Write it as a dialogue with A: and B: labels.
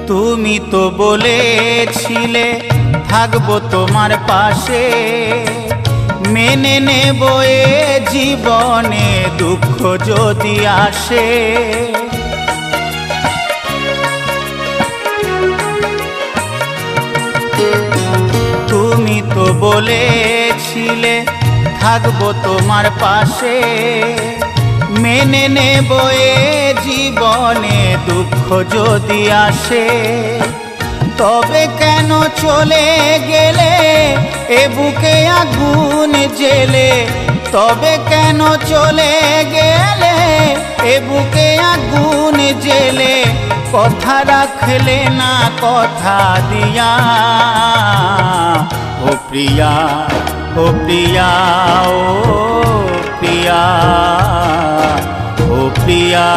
A: তুমি তো বলেছিলে থাকবো তোমার পাশে, মেনে নেব এ জীবনে দুঃখ যদি আসে। তুমি তো বলেছিলে থাকবো তোমার পাশে, মেনে নেব এ জীবনে দুঃখ যদি আসে। তবে কেন চলে গেলে এ বুকে আগুন জেলে, তবে কেন চলে গেলে এ বুকে আগুন জেলে, কথা রাখলে না কথা দিয়া। ও প্রিয়া, ও প্রিয়া, ও প্রিয়া, ও প্রিয়া।